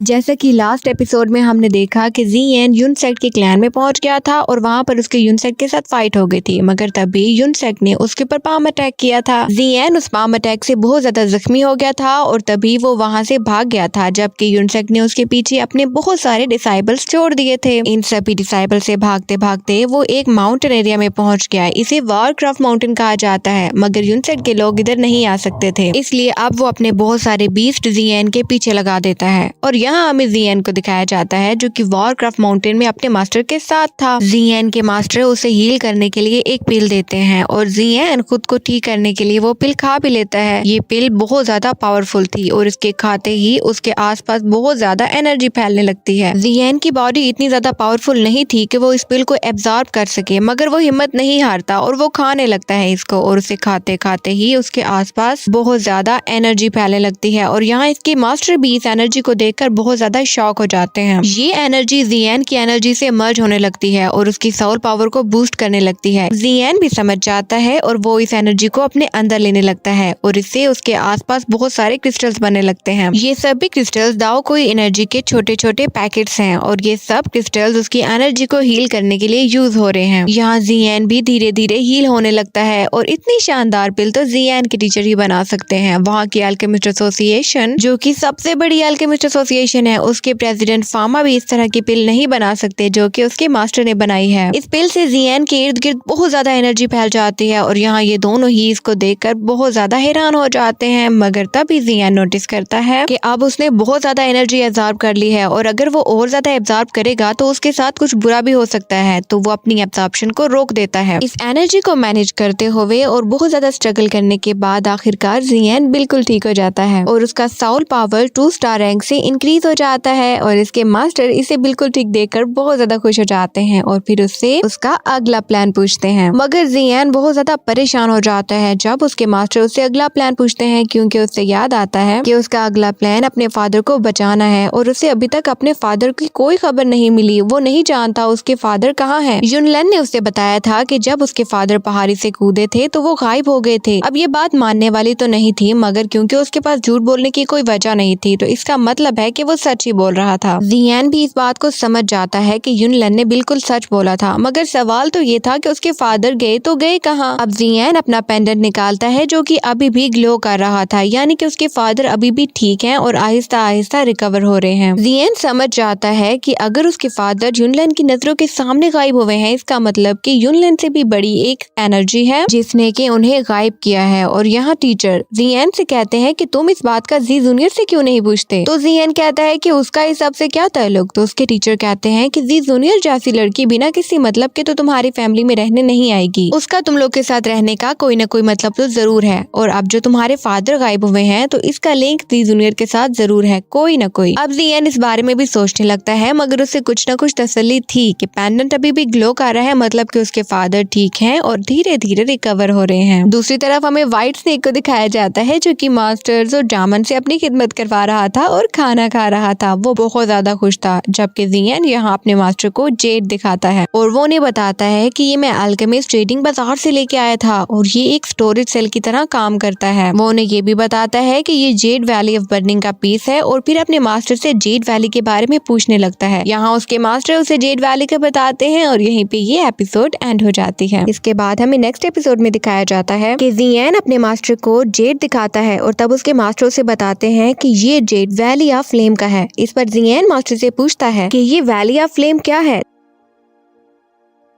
जैसा कि last episode में हमने देखा कि ज़ियन यूनसेक के क्लैन में पहुंच गया था और वहां पर उसके यूनसेक के साथ फाइट हो गई थी, मगर तभी यूनसेक ने उसके ऊपर पाम अटैक किया था। ज़ियन उस पाम अटैक से बहुत ज्यादा जख्मी हो गया था और तभी वो वहां से भाग गया था, जबकि यूनसेक ने उसके पीछे अपने बहुत सारे डिसाइबल्स छोड़ दिए थे। इन सभी डिसाइबल से भागते भागते वो एक माउंटेन एरिया में पहुंच गया। इसे वॉरक्राफ्ट माउंटेन कहा जाता है, मगर यूनसेक के लोग इधर नहीं आ सकते थे, इसलिए अब वो अपने बहुत सारे बीस्ट ज़ियन के पीछे लगा देता है। और यहाँ हमें ज़ियन को दिखाया जाता है जो कि वॉरक्राफ्ट माउंटेन में अपने मास्टर के साथ था। ज़ियन के मास्टर उसे हील करने के लिए एक पिल देते हैं और ज़ियन खुद को ठीक करने के लिए वो पिल खा भी लेता है। ये पिल बहुत ज्यादा पावरफुल थी और इसके खाते ही उसके आसपास बहुत ज्यादा एनर्जी फैलने लगती है। ज़ियन की बॉडी इतनी ज्यादा पावरफुल नहीं थी कि वो इस पिल को एब्जॉर्ब कर सके, मगर वो हिम्मत नहीं हारता और वो खाने लगता है इसको, और उसे खाते खाते ही उसके आसपास बहुत ज्यादा एनर्जी फैलने लगती है। और यहाँ इसके मास्टर भी इस एनर्जी को देखकर बहुत ज्यादा शॉक हो जाते हैं। ये एनर्जी ज़ियन की एनर्जी से मर्ज होने लगती है और उसकी सोल पावर को बूस्ट करने लगती है। ज़ियन भी समझ जाता है और वो इस एनर्जी को अपने अंदर लेने लगता है और इससे उसके आसपास बहुत सारे क्रिस्टल्स बनने लगते हैं। ये सभी क्रिस्टल्स दाओ कोई एनर्जी के छोटे छोटे पैकेट्स हैं और ये सब क्रिस्टल्स उसकी एनर्जी को हील करने के लिए यूज हो रहे हैं। यहाँ ज़ियन भी धीरे धीरे हील होने लगता है और इतनी शानदार पिल तो ज़ियन के टीचर ही बना सकते हैं। वहाँ की अल्केमिस्ट एसोसिएशन, जो कि सबसे बड़ी अल्केमिस्ट एसोसिएशन है, उसके प्रेसिडेंट फामा भी इस तरह की पिल नहीं बना सकते जो कि उसके मास्टर ने बनाई है। इस पिल से ज़ियन के इर्द गिर्द बहुत ज्यादा एनर्जी फैल जाती है और यहाँ ये दोनों ही इसको देखकर बहुत ज्यादा हैरान हो जाते हैं, मगर तभी ज़ियन नोटिस करता है कि अब उसने बहुत ज्यादा एनर्जी एब्जॉर्ब कर ली है और अगर वो और ज्यादा एब्जॉर्ब करेगा तो उसके साथ कुछ बुरा भी हो सकता है, तो वो अपनी एब्जॉर्प्शन को रोक देता है। इस एनर्जी को मैनेज करते हुए और बहुत ज्यादा स्ट्रगल करने के बाद आखिरकार ज़ियन बिल्कुल ठीक हो जाता है और उसका सोल पावर 2 स्टार रैंक से इंक्रीज हो जाता है और इसके मास्टर इसे बिल्कुल ठीक देखकर बहुत ज्यादा खुश हो जाते हैं और फिर उससे उसका अगला प्लान पूछते हैं। मगर ज़ियन बहुत ज्यादा परेशान हो जाता है जब उसके मास्टर उससे अगला प्लान पूछते हैं, क्योंकि उससे याद आता है कि उसका अगला प्लान अपने फादर को बचाना है और उसे अभी तक अपने फादर की कोई खबर नहीं मिली। वो नहीं जानता उसके फादर कहाँ हैं। युनलन ने उसे बताया था कि जब उसके फादर पहाड़ी से कूदे थे तो वो गायब हो गए थे। अब ये बात मानने वाली तो नहीं थी, मगर क्योंकि उसके पास झूठ बोलने की कोई वजह नहीं थी तो इसका मतलब है कि वो सच ही बोल रहा था। ज़ियन भी इस बात को समझ जाता है कि युनलन ने बिल्कुल सच बोला था, मगर सवाल तो ये था कि उसके फादर गए तो गए कहाँ। अब ज़ियन अपना पेंडेंट निकालता है जो कि अभी भी ग्लो कर रहा था, यानी कि उसके फादर अभी भी ठीक हैं और आहिस्ता आहिस्ता रिकवर हो रहे हैं। ज़ियन समझ जाता है कि अगर उसके फादर युनलन की नजरों के सामने गायब हुए हैं, इसका मतलब कि युनलन से भी बड़ी एक एनर्जी है जिसने कि उन्हें गायब किया है। और यहाँ टीचर ज़ियन से कहते हैं कि तुम इस बात का ज़ी जूनियर से क्यों नहीं पूछते, तो ज़ियन कहता है कि उसका इस सब से क्या ताल्लुक। तो उसके टीचर कहते हैं कि ज़ी जूनियर जैसी लड़की बिना किसी मतलब के तो तुम्हारी फैमिली में रहने नहीं आएगी, उसका तुम लोग के साथ रहने का कोई ना कोई मतलब तो जरूर है। और अब जो तुम्हारे फादर गायब हुए हैं तो इसका लिंक ज़ी जूनियर के साथ जरूर है, कोई ना कोई। अब ज़ियन इस बारे में भी सोचने लगता है, मगर उसे कुछ न कुछ तसल्ली थी कि पेंडेंट अभी भी ग्लो कर रहा है, मतलब कि उसके फादर ठीक हैं और धीरे धीरे रिकवर हो रहे हैं। दूसरी तरफ हमें व्हाइट स्नेक को दिखाया जाता है जो कि मास्टर्स और जामन से अपनी खिदमत करवा रहा था और खाना खा रहा था। वो बहुत ज्यादा खुश था, जबकि ज़ियन यहाँ अपने मास्टर को जेड दिखाता है और वो उन्हें बताता है कि ये मैं अल्केमिस्ट ट्रेडिंग बाजार से लेके आया था और ये एक स्टोरेज सेल की तरह काम करता है। वो उन्हें ये भी बताता है कि ये जेड वैली ऑफ बर्निंग का पीस है और फिर अपने मास्टर से जेड वैली के बारे में पूछने लगता है। यहाँ उसके मास्टर उसे जेड वैली का बताते हैं और यहीं पे ये एपिसोड एंड हो जाती है। इसके बाद हमें नेक्स्ट एपिसोड में दिखाया जाता है कि ज़ियन अपने मास्टर को जेड दिखाता है और तब उसके मास्टर उसे बताते हैं कि ये जेड वैली ऑफ फ्लेम का है। इस पर ज़ियन मास्टर से पूछता है कि ये वैली ऑफ फ्लेम क्या है,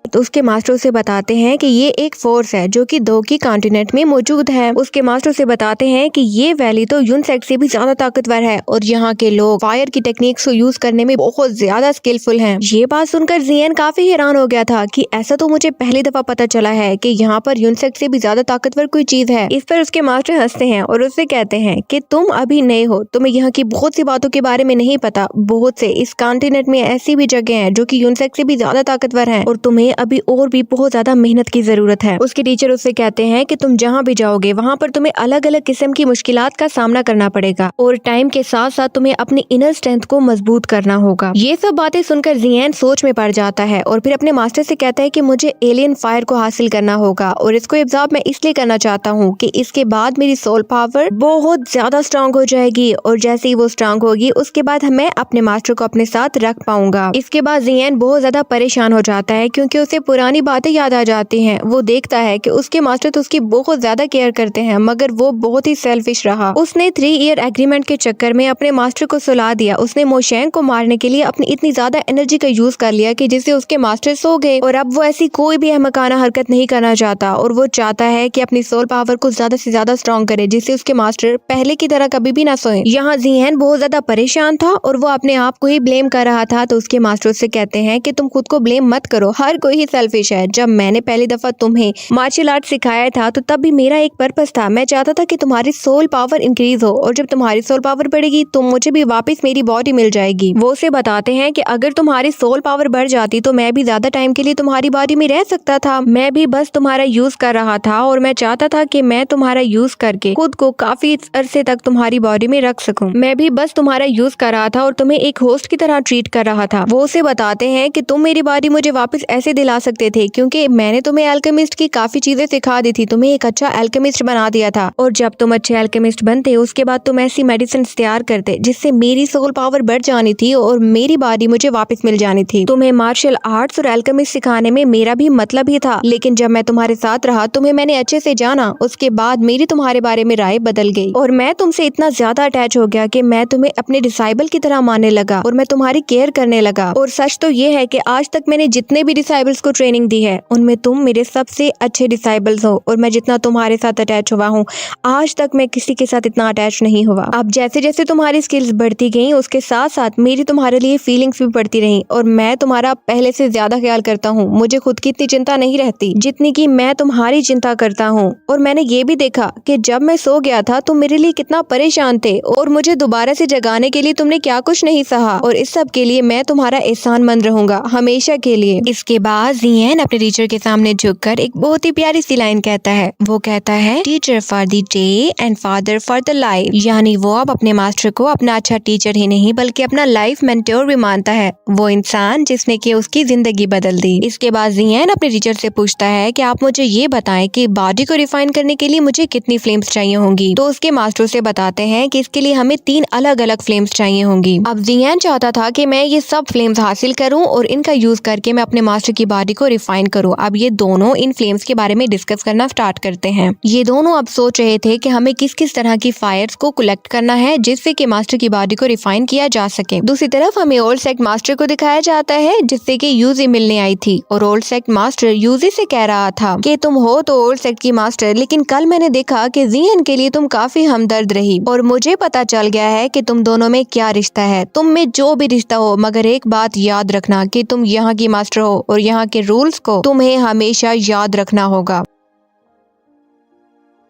तो उसके मास्टर उसे बताते हैं कि ये एक फोर्स है जो कि 2 की कॉन्टिनेंट में मौजूद है। उसके मास्टर उसे बताते हैं कि ये वैली तो यूनसेक से भी ज्यादा ताकतवर है और यहाँ के लोग फायर की टेक्निक्स को यूज करने में बहुत ज्यादा स्किलफुल हैं। ये बात सुनकर ज़ियन काफी हैरान हो गया था कि ऐसा तो मुझे पहली दफा पता चला है कि यहाँ पर यूनसेक से भी ज्यादा ताकतवर कोई चीज है। इस पर उसके मास्टर हंसते हैं और उससे कहते हैं कि तुम अभी नए हो, तुम्हें यहाँ की बहुत सी बातों के बारे में नहीं पता। बहुत से इस कॉन्टिनेंट में ऐसी भी जगह है जो कि यूनसेक से भी ज्यादा ताकतवर है और तुम्हें अभी और भी बहुत ज्यादा मेहनत की जरूरत है। उसके टीचर उससे कहते हैं कि तुम जहाँ भी जाओगे वहाँ पर तुम्हें अलग अलग किस्म की मुश्किलात का सामना करना पड़ेगा और टाइम के साथ साथ तुम्हें अपनी इनर स्ट्रेंथ को मजबूत करना होगा। ये सब बातें सुनकर जियान सोच में पड़ जाता है और फिर अपने मास्टर से कहता है कि मुझे एलियन फायर को हासिल करना होगा और इसको एब्जॉर्ब मैं इसलिए करना चाहता हूँ कि इसके बाद मेरी सोल पावर बहुत ज्यादा स्ट्रांग हो जाएगी और जैसे ही वो स्ट्रांग होगी उसके बाद मैं अपने मास्टर को अपने साथ रख पाऊंगा। इसके बाद जियान बहुत ज्यादा परेशान हो जाता है क्योंकि उसे पुरानी बातें याद आ जाती हैं। वो देखता है कि उसके मास्टर तो उसकी बहुत ज्यादा केयर करते हैं मगर वो बहुत ही सेल्फिश रहा। उसने 3 ईयर एग्रीमेंट के चक्कर में अपने मास्टर को सुला दिया। उसने मोशेंग को मारने के लिए अपनी इतनी ज्यादा एनर्जी का यूज कर लिया कि जिससे उसके मास्टर सो गए और अब वो ऐसी कोई भी अहमकाना हरकत नहीं करना चाहता और वो चाहता है कि अपनी सोल पावर को ज्यादा से ज्यादा स्ट्रॉन्ग करे जिससे उसके मास्टर पहले की तरह कभी भी ना सोए। यहाँ जियान बहुत ज्यादा परेशान था और वो अपने आप को ही ब्लेम कर रहा था तो उसके मास्टर उससे कहते हैं कि तुम खुद को ब्लेम मत करो, हर कोई ही सेल्फिश है। जब मैंने पहली दफा तुम्हें मार्शल आर्ट सिखाया था तो तब भी मेरा एक पर्पस था, मैं चाहता था कि तुम्हारी सोल पावर इंक्रीज हो और जब तुम्हारी सोल पावर बढ़ेगी तो मुझे भी वापस मेरी बॉडी मिल जाएगी। वो उसे बताते हैं कि अगर तुम्हारी सोल पावर बढ़ जाती तो मैं भी ज्यादा टाइम के लिए तुम्हारी बॉडी में रह सकता था। मैं भी बस तुम्हारा यूज कर रहा था और मैं चाहता था कि मैं तुम्हारा यूज करके खुद को काफी अरसे तक तुम्हारी बॉडी में रख सकूं। मैं भी बस तुम्हारा यूज कर रहा था और तुम्हें एक होस्ट की तरह ट्रीट कर रहा था। वो उसे बताते हैं कि तुम मेरी बॉडी मुझे वापस ऐसे दिला सकते थे क्योंकि मैंने तुम्हें अल्केमिस्ट की काफी चीजें सिखा दी थी, तुम्हें एक अच्छा अल्केमिस्ट बना दिया था और जब तुम अच्छे अल्केमिस्ट बनते उसके बाद तुम ऐसी मेडिसिन तैयार करते जिससे मेरी सोल पावर बढ़ जानी थी और मेरी बॉडी मुझे वापस मिल जानी थी। तुम्हें मार्शल आर्ट्स और अल्केमिस्ट सिखाने में मेरा भी मतलब ही था, लेकिन जब मैं तुम्हारे साथ रहा तुम्हें मैंने अच्छे से जाना, उसके बाद मेरी तुम्हारे बारे में राय बदल गई और मैं तुमसे इतना ज्यादा अटैच हो गया कि मैं तुम्हें अपने डिसाइबल की तरह मानने लगा और मैं तुम्हारी केयर करने लगा। और सच तो ये है कि आज तक मैंने जितने भी डिसाइबल्स को ट्रेनिंग दी है उनमें तुम मेरे सबसे अच्छे डिसाइबल्स हो और मैं जितना तुम्हारे साथ अटैच हुआ हूँ आज तक मैं किसी के साथ इतना अटैच नहीं हुआ। अब जैसे जैसे तुम्हारी स्किल्स बढ़ती गई उसके साथ साथ मेरी तुम्हारे लिए फीलिंग्स भी बढ़ती रही और मैं तुम्हारा पहले से ज्यादा ख्याल करता हूँ। मुझे खुद की इतनी चिंता नहीं रहती जितनी की मैं तुम्हारी चिंता करता हूँ। और मैंने ये भी देखा कि जब मैं सो गया था तुम मेरे लिए कितना परेशान थे और मुझे दोबारा से जगाने के लिए तुमने क्या कुछ नहीं सहा और इस सब के लिए मैं तुम्हारा एहसानमंद रहूंगा हमेशा के लिए। इसके बाद जियान अपने टीचर के सामने झुककर एक बहुत ही प्यारी सी लाइन कहता है। वो कहता है teacher for the day and father for the life, यानी वो अब अपने मास्टर को अपना अच्छा टीचर ही नहीं बल्कि अपना लाइफ मेंटोर भी मानता है, वो इंसान जिसने कि उसकी जिंदगी बदल दी। इसके बाद जियान अपने टीचर से पूछता है कि आप मुझे ये बताएं कि बॉडी को रिफाइन करने के लिए मुझे कितनी फ्लेम्स चाहिए होंगी। तो उसके मास्टर से बताते हैं कि इसके लिए हमें 3 अलग अलग फ्लेम्स चाहिए होंगी। अब जियान चाहता था कि मैं ये सब फ्लेम्स हासिल करूं और इनका यूज करके मैं अपने मास्टर की बॉडी को रिफाइन करूं। अब ये दोनों इन फ्लेम्स के बारे में डिस्कस करना स्टार्ट करते हैं। ये दोनों अब सोच रहे थे कि हमें किस किस तरह की फायर्स को कलेक्ट करना है जिससे कि मास्टर की बॉडी को रिफाइन किया जा सके। दूसरी तरफ हमें ओल्ड सेक्ट मास्टर को दिखाया जाता है जिससे कि यूजी मिलने आई थी और ओल्ड सेक्ट मास्टर यूजी से कह रहा था कि तुम हो तो ओल्ड सेक्ट की मास्टर, लेकिन कल मैंने देखा कि जियान के लिए तुम काफी हमदर्द रही और मुझे पता चल गया है कि तुम दोनों में क्या रिश्ता है। तुम में जो भी रिश्ता हो, मगर एक बात याद रखना कि तुम यहाँ की मास्टर हो और यहाँ के रूल्स को तुम्हें हमेशा याद रखना होगा।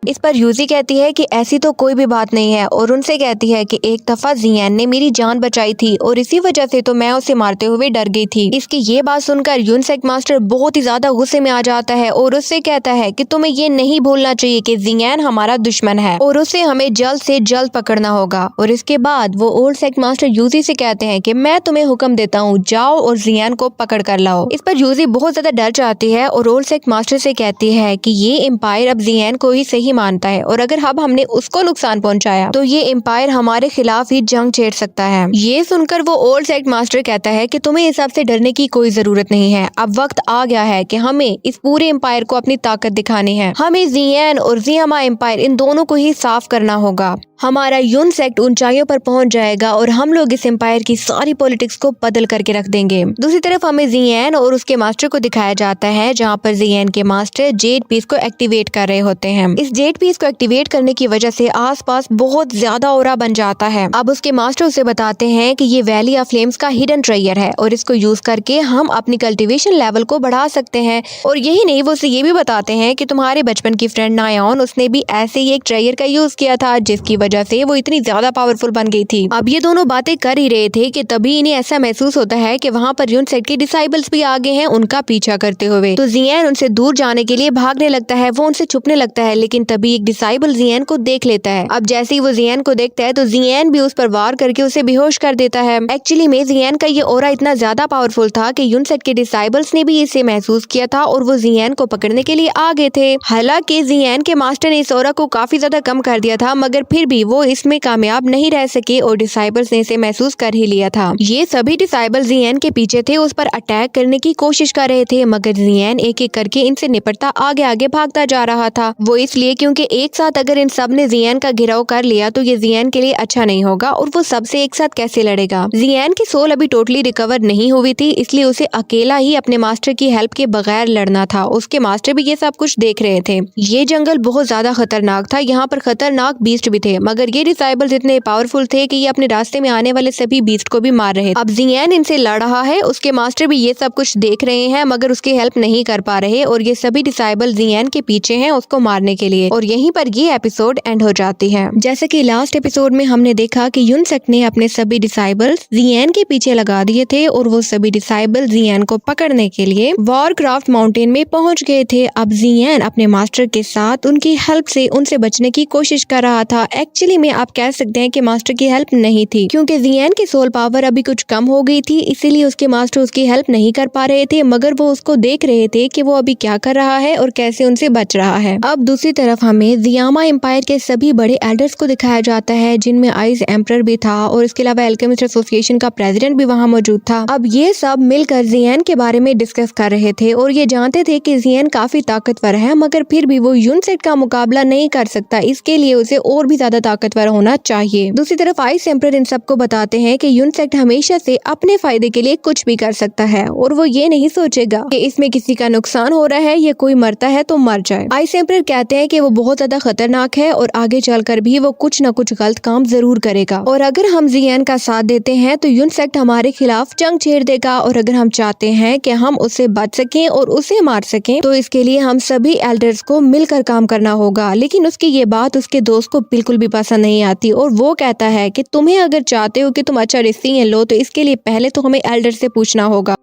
इस पर यूजी कहती है कि ऐसी तो कोई भी बात नहीं है और उनसे कहती है कि एक दफा जियान ने मेरी जान बचाई थी और इसी वजह से तो मैं उसे मारते हुए डर गई थी। इसकी ये बात सुनकर यूनसेक मास्टर बहुत ही ज्यादा गुस्से में आ जाता है और उससे कहता है कि तुम्हें ये नहीं भूलना चाहिए कि जियान हमारा दुश्मन है और उसे हमें जल्द से जल्द पकड़ना होगा। और इसके बाद वो ओल्ड सेक्ट मास्टर यूजी से कहते हैं कि मैं तुम्हें हुक्म देता हूँ, जाओ और जियान को पकड़ कर लाओ। इस पर यूजी बहुत ज्यादा डर जाती है और ओल्ड सेक्ट मास्टर से कहती है कि ये एम्पायर अब जियान को ही सही मानता है और अगर अब हमने उसको नुकसान पहुंचाया तो ये एम्पायर हमारे खिलाफ ही जंग छेड़ सकता है। ये सुनकर वो ओल्ड सेक्ट मास्टर कहता है कि तुम्हें इस सबसे डरने की कोई जरूरत नहीं है। अब वक्त आ गया है कि हमें इस पूरे एम्पायर को अपनी ताकत दिखानी है। हमें जियान और जियामा एम्पायर इन दोनों को ही साफ करना होगा। हमारा यून सेक्ट ऊंचाइयों पर पहुंच जाएगा और हम लोग इस एम्पायर की सारी पॉलिटिक्स को बदल करके रख देंगे। दूसरी तरफ हमें जियान और उसके मास्टर को दिखाया जाता है जहाँ पर जियान के मास्टर जेड पीस को एक्टिवेट कर रहे होते हैं। इस जेट पीस को एक्टिवेट करने की वजह से आसपास बहुत ज्यादा ऑरा बन जाता है। अब उसके मास्टर उसे बताते हैं कि ये वैली ऑफ फ्लेम्स का हिडन ट्रेजर है और इसको यूज करके हम अपनी कल्टीवेशन लेवल को बढ़ा सकते हैं। और यही नहीं, वो उसे ये भी बताते हैं कि तुम्हारे बचपन की फ्रेंड नायॉन, उसने भी ऐसे ही एक ट्रेजर का यूज किया था जिसकी वजह से वो इतनी ज्यादा पावरफुल बन गई थी। अब ये दोनों बातें कर ही रहे थे कि तभी इन्हें ऐसा महसूस होता है कि वहाँ पर यूनसेट के डिसाइबल्स भी आगे हैं उनका पीछा करते हुए। तो जियन उनसे दूर जाने के लिए भागने लगता है, वो उनसे छुपने लगता है, लेकिन तभी एक डिसाइबल जियन को देख लेता है। अब जैसे ही वो जियन को देखता है तो जियन भी उस पर वार करके उसे बेहोश कर देता है। एक्चुअली में जियन का ये ऑरा इतना ज्यादा पावरफुल था कि यूनसेट के डिसाइबल्स ने भी इसे महसूस किया था और वो जियन को पकड़ने के लिए आ गए थे। हालांकि जियन के मास्टर ने इस ऑरा को काफी ज्यादा कम कर दिया था, मगर फिर भी वो इसमें कामयाब नहीं रह सके और डिसाइबल्स ने इसे महसूस कर ही लिया था। ये सभी डिसाइबल जियन के पीछे थे, उस पर अटैक करने की कोशिश कर रहे थे, मगर जियन एक एक करके इनसे निपटता आगे आगे भागता जा रहा था। वो इसलिए क्योंकि एक साथ अगर इन सब ने जियन का घिराव कर लिया तो ये जियन के लिए अच्छा नहीं होगा और वो सबसे एक साथ कैसे लड़ेगा। जियन की सोल अभी टोटली रिकवर नहीं हुई थी, इसलिए उसे अकेला ही अपने मास्टर की हेल्प के बगैर लड़ना था। उसके मास्टर भी ये सब कुछ देख रहे थे। ये जंगल बहुत ज्यादा खतरनाक था, यहाँ पर खतरनाक बीस्ट भी थे, मगर ये डिसाइबल्स इतने पावरफुल थे कि ये अपने रास्ते में आने वाले सभी बीस्ट को भी मार रहे थे। अब जियन इनसे लड़ रहा है, उसके मास्टर भी ये सब कुछ देख रहे हैं, मगर उसकी हेल्प नहीं कर पा रहे और ये सभी डिसाइबल जियन के पीछे हैं उसको मारने के लिए। और यहीं पर ये एपिसोड एंड हो जाती है। जैसे कि लास्ट एपिसोड में हमने देखा कि यूनसेट ने अपने सभी डिसाइबल्स जियन के पीछे लगा दिए थे और वो सभी डिसाइबल जियन को पकड़ने के लिए वॉरक्राफ्ट माउंटेन में पहुंच गए थे। अब जियन अपने मास्टर के साथ उनकी हेल्प से उनसे बचने की कोशिश कर रहा था। एक्चुअली में आप कह सकते हैं कि मास्टर की हेल्प नहीं थी, क्योंकि जियन की सोल पावर अभी कुछ कम हो गई थी, इसीलिए उसके मास्टर उसकी हेल्प नहीं कर पा रहे थे, मगर वो उसको देख रहे थे कि वो अभी क्या कर रहा है और कैसे उनसे बच रहा है। अब दूसरी तरफ हमें जियामा एम्पायर के सभी बड़े एल्डर्स को दिखाया जाता है, जिनमें आइस एम्परर भी था और इसके अलावा एल्केमिस्ट एसोसिएशन का प्रेसिडेंट भी वहाँ मौजूद था। अब ये सब मिलकर जियन के बारे में डिस्कस कर रहे थे और ये जानते थे कि जियन काफी ताकतवर है, मगर फिर भी वो यूनसेट का मुकाबला नहीं कर सकता, इसके लिए उसे और भी ज्यादा ताकतवर होना चाहिए। दूसरी तरफ आइस एम्परर इन सबको बताते हैं कि यूनसेट हमेशा से अपने फायदे के लिए कुछ भी कर सकता है और वो ये नहीं सोचेगा कि इसमें किसी का नुकसान हो रहा है या कोई मरता है तो मर जाए। आइस एम्परर कहते हैं कि वो बहुत ज्यादा खतरनाक है और आगे चलकर भी वो कुछ न कुछ गलत काम जरूर करेगा, और अगर हम जियन का साथ देते हैं तो यूनसेट हमारे खिलाफ जंग छेड़ देगा, और अगर हम चाहते हैं कि हम उससे बच सकें और उसे मार सकें तो इसके लिए हम सभी एल्डर्स को मिलकर काम करना होगा। लेकिन उसकी ये बात उसके दोस्त को बिल्कुल भी पसंद नहीं आती और वो कहता है कि तुम्हें अगर चाहते हो कि तुम अच्छा डिसीजन लो तो इसके लिए पहले तो हमें एल्डर से पूछना होगा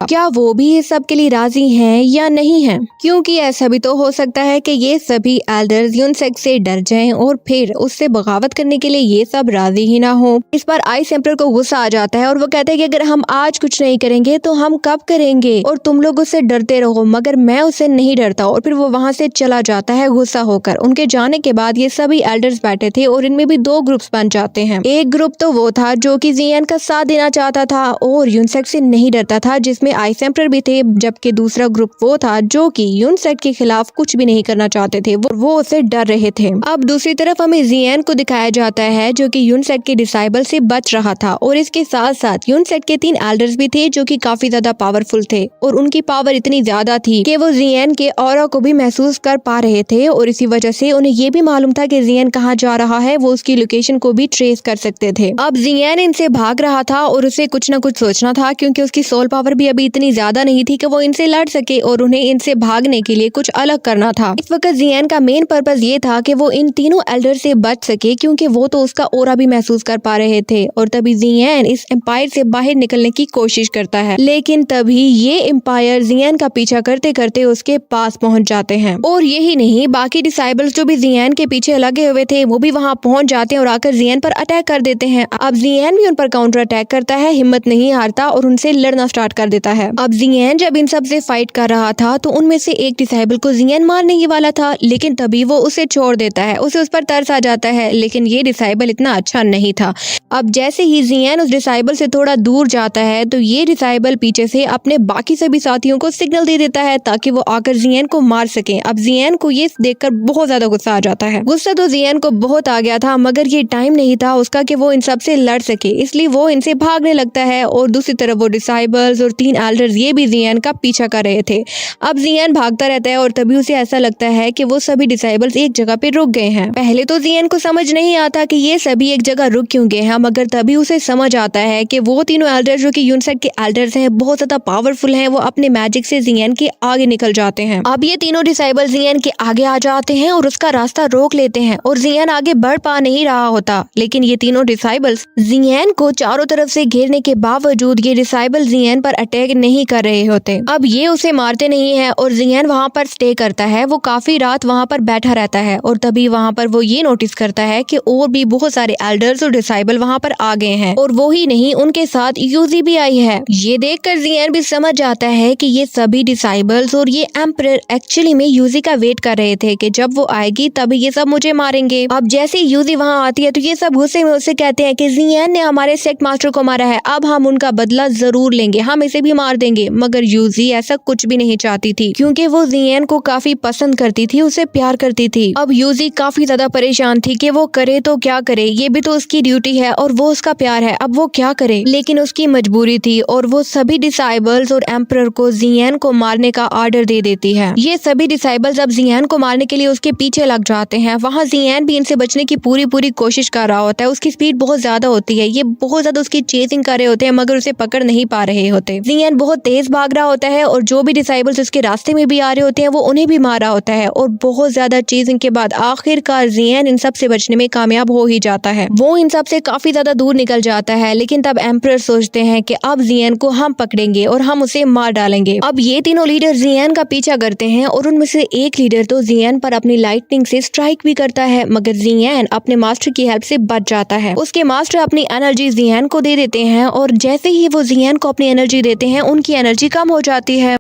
क्या वो भी इस सब के लिए राजी हैं या नहीं हैं, क्योंकि ऐसा भी तो हो सकता है कि ये सभी एल्डर्स यूनसेट से डर जाएं और फिर उससे बगावत करने के लिए ये सब राजी ही ना हो। इस पर आइस एम्परर को गुस्सा आ जाता है और वो कहते हैं कि अगर हम आज कुछ नहीं करेंगे तो हम कब करेंगे, और तुम लोग उससे डरते रहो मगर मैं उससे नहीं डरता। और फिर वो वहाँ से चला जाता है गुस्सा होकर। उनके जाने के बाद ये सभी एल्डर्स बैठे थे और इनमें भी दो ग्रुप्स बन जाते हैं। एक ग्रुप तो वो था जो कि जियन का साथ देना चाहता था और यूनसेट से नहीं डरता था, जिसमें आइस एम्परर भी थे, जबकि दूसरा ग्रुप वो था जो कि यूनसेट के खिलाफ कुछ भी नहीं करना चाहते थे, वो उससे डर रहे थे। अब दूसरी तरफ हमें जियन को दिखाया जाता है जो कि यूनसेट के डिसाइबल से बच रहा था, और इसके साथ साथ यूनसेट के 3 एल्डर्स भी थे जो कि काफी ज्यादा पावरफुल थे और उनकी पावर इतनी ज्यादा थी कि वो जियन के ऑरा को भी महसूस कर पा रहे थे, और इसी वजह से उन्हें ये भी मालूम था कि जियन कहाँ जा रहा है, वो उसकी लोकेशन को भी ट्रेस कर सकते थे। अब जियन इनसे भाग रहा था और उसे कुछ न कुछ सोचना था, क्योंकि उसकी सोल पावर भी अभी इतनी ज्यादा नहीं थी कि वो इनसे लड़ सके और उन्हें इनसे भागने के लिए कुछ अलग करना था। इस वक्त जियन का मेन पर्पस ये था कि वो इन तीनों एल्डर से बच सके, क्योंकि वो तो उसका ऑरा भी महसूस कर पा रहे थे। और तभी जियन इस एम्पायर से बाहर निकलने की कोशिश करता है, लेकिन तभी ये एम्पायर जियन का पीछा करते करते उसके पास पहुंच जाते हैं। और यही नहीं, बाकी डिसाइबल्स जो भी जियन के पीछे लगे हुए थे वो भी वहाँ पहुंच जाते हैं और आकर जियन पर अटैक कर देते हैं। अब जियन भी उन पर काउंटर अटैक करता है, हिम्मत नहीं हारता और उनसे लड़ना स्टार्ट कर देता है। अब जियन जब इन सब से फाइट कर रहा था तो उनमें से एक डिसाइबल को जियन मारने ही वाला था, लेकिन तभी वो उसे छोड़ देता है, उसे उस पर तरस आ जाता है। लेकिन ये डिसाइबल इतना अच्छा नहीं था। अब जैसे ही जियन उस डिसाइबल से थोड़ा दूर जाता है तो ये डिसाइबल पीछे से अपने बाकी सभी साथियों को सिग्नल दे देता है ताकि वो आकर जियन को मार सके। अब जियन को ये देखकर बहुत ज्यादा गुस्सा आ जाता है। गुस्सा तो जियन को बहुत आ गया था, मगर ये टाइम नहीं था उसका कि वो इन सब से लड़ सके, इसलिए वो इनसे भागने लगता है। और दूसरी तरफ वो डिसाइबल्स और 3 एल्डर्स ये भी जियान का पीछा कर रहे थे। अब जियान भागता रहता है और तभी उसे ऐसा लगता है कि वो सभी डिसाइबल्स एक जगह पे रुक गए हैं। पहले तो जियान को समझ नहीं आता कि ये सभी एक जगह रुक क्यों गए हैं, मगर तभी उसे समझ आता है कि वो तीनों एल्डर्स जो कि यूनसेट के एल्डर्स हैं, बहुत ज्यादा पावरफुल हैं, वो अपने मैजिक से जियान के आगे निकल जाते हैं। अब ये तीनों डिसाइबल जियान के आगे आ जाते हैं और उसका रास्ता रोक लेते हैं और जियान आगे बढ़ पा नहीं रहा होता। लेकिन ये तीनों डिसाइबल्स जियान को चारों तरफ से घेरने के बावजूद ये डिसाइबल जियान पर अटैक नहीं कर रहे होते। अब ये उसे मारते नहीं है और जियान वहाँ पर स्टे करता है। वो काफी रात वहाँ पर बैठा रहता है और तभी वहाँ पर वो ये नोटिस करता है कि और भी बहुत सारे एल्डर्स और डिसाइबल वहाँ पर आ गए हैं और वो ही नहीं, उनके साथ यूजी भी आई है। ये देखकर जियान भी समझ जाता है कि ये सभी डिसाइबल्स और ये एम्परर एक्चुअली में यूजी का वेट कर रहे थे कि जब वो आएगी तभी ये सब मुझे मारेंगे। अब जैसे यूजी वहाँ आती है तो ये सब गुस्से में उससे कहते हैं कि जियान ने हमारे सेक्ट मास्टर को मारा है, अब हम उनका बदला जरूर लेंगे, हम इसे भी मार देंगे। मगर यूजी ऐसा कुछ भी नहीं चाहती थी क्योंकि वो जियान को काफी पसंद करती थी, उसे प्यार करती थी। अब यूजी काफी ज्यादा परेशान थी कि वो करे तो क्या करे, ये भी तो उसकी ड्यूटी है और वो उसका प्यार है, अब वो क्या करे। लेकिन उसकी मजबूरी थी और वो सभी डिसाइबल्स और एम्परर को जियान को मारने का ऑर्डर दे देती है। ये सभी डिसाइबल्स अब जियान को मारने के लिए उसके पीछे लग जाते हैं। वहाँ जियान भी इनसे बचने की पूरी कोशिश कर रहा होता है। उसकी स्पीड बहुत ज्यादा होती है, ये बहुत ज्यादा उसकी चेजिंग कर रहे होते हैं मगर उसे पकड़ नहीं पा रहे होते। जियान बहुत तेज भाग रहा होता है और जो भी डिसाइबल्स उसके रास्ते में भी आ रहे होते हैं वो उन्हें भी मार रहा होता है और बहुत ज्यादा चेजिंग के बाद आखिरकार जियान इन सब से बचने में कामयाब हो ही जाता है। वो इन सब से काफी ज्यादा दूर निकल जाता है। लेकिन तब एम्परर सोचते हैं कि अब जियान को हम पकड़ेंगे और हम उसे मार डालेंगे। अब ये तीनों लीडर जियान का पीछा करते हैं और उनमें से एक लीडर तो जियान पर अपनी लाइटनिंग से स्ट्राइक भी करता है, मगर जियान अपने मास्टर की हेल्प से बच जाता है। उसके मास्टर अपनी एनर्जी जियान को दे देते हैं और जैसे ही वो जियान को अपनी एनर्जी देते हैं उनकी एनर्जी कम हो जाती है,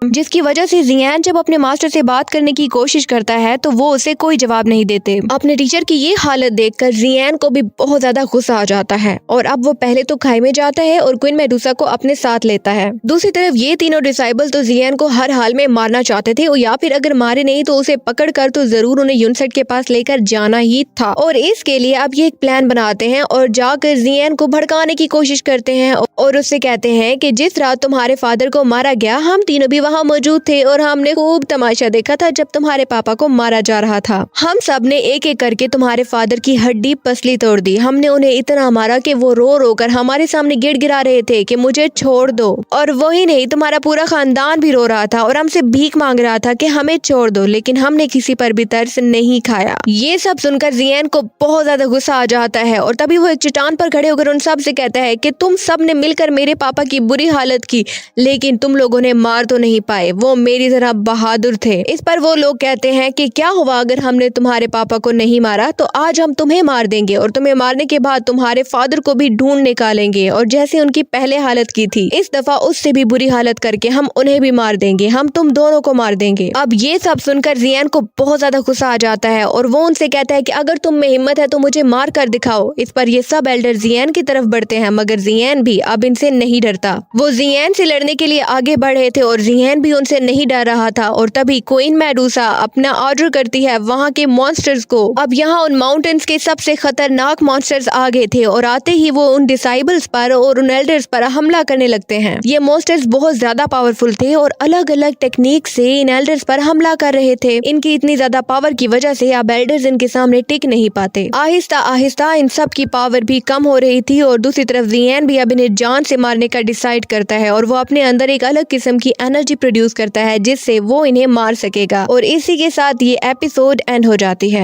जिसकी वजह से जियान जब अपने मास्टर से बात करने की कोशिश करता है तो वो उसे कोई जवाब नहीं देते। अपने टीचर की ये हालत देखकर जियान को भी बहुत ज्यादा गुस्सा आ जाता है और अब वो पहले तो खाई में जाता है और क्वीन मेडुसा को अपने साथ लेता है। दूसरी तरफ ये तीनों डिसाइबल तो जियान को हर हाल में मारना चाहते थे और या फिर अगर मारे नहीं तो उसे पकड़ कर तो जरूर उन्हें यूनसेट के पास लेकर जाना ही था। और इसके लिए अब ये एक प्लान बनाते हैं और जाकर जियान को भड़काने की कोशिश करते हैं और उससे कहते हैं कि जिस रात तुम्हारे फादर को मारा गया हम तीनों भी वहाँ मौजूद थे और हमने खूब तमाशा देखा था जब तुम्हारे पापा को मारा जा रहा था। हम सब ने एक एक करके तुम्हारे फादर की हड्डी पसली तोड़ दी। हमने उन्हें इतना मारा कि वो रो रो कर हमारे सामने गिड़गिड़ा रहे थे कि मुझे छोड़ दो। और वही नहीं, तुम्हारा पूरा खानदान भी रो रहा था और हमसे भीख मांग रहा था कि हमें छोड़ दो, लेकिन हमने किसी पर भी तरस नहीं खाया। ये सब सुनकर जियान को बहुत ज्यादा गुस्सा आ जाता है और तभी वो एक चट्टान पर खड़े होकर उन सब से कहता है कि तुम सब ने मिलकर मेरे पापा की बुरी हालत की, लेकिन तुम लोगों ने मार तो नहीं पाए, वो मेरी तरह बहादुर थे। इस पर वो लोग कहते हैं कि क्या हुआ अगर हमने तुम्हारे पापा को नहीं मारा तो आज हम तुम्हें मार देंगे और तुम्हें मारने के बाद तुम्हारे फादर को भी ढूंढ निकालेंगे और जैसे उनकी पहले हालत की थी इस दफा उससे भी बुरी हालत करके हम उन्हें भी मार देंगे, हम तुम दोनों को मार देंगे। अब ये सब सुनकर जियान को बहुत ज्यादा गुस्सा आ जाता है और वो उनसे कहता है कि अगर तुम में हिम्मत है तो मुझे मार कर दिखाओ। इस पर ये सब एल्डर जियान की तरफ बढ़ते हैं मगर जियान भी अब इनसे नहीं डरता। वो जियान से लड़ने के लिए आगे बढ़ रहे थे और जियान भी उनसे नहीं डर रहा था और तभी क्वीन मेडुसा अपना ऑर्डर करती है वहाँ के मॉन्स्टर्स को। अब यहाँ उन माउंटेन्स के सबसे खतरनाक मॉन्स्टर्स आ गए थे और आते ही वो उन डिसाइबल्स पर और उन एल्डर्स पर हमला करने लगते हैं। ये मॉन्स्टर्स बहुत ज्यादा पावरफुल थे और अलग अलग टेक्निक से इन एल्डर्स पर हमला कर रहे थे। इनकी इतनी ज्यादा पावर की वजह से अब एल्डर्स इनके सामने टिक नहीं पाते। आहिस्ता आहिस्ता इन सब की पावर भी कम हो रही थी और दूसरी तरफ जियान भी अब इन्हें जान से मारने का डिसाइड करता है और वो अपने अंदर एक अलग किस्म की एनर्जी प्रोड्यूस करता है जिससे वो इन्हें मार सकेगा। और इसी के साथ ये एपिसोड एंड हो जाती है।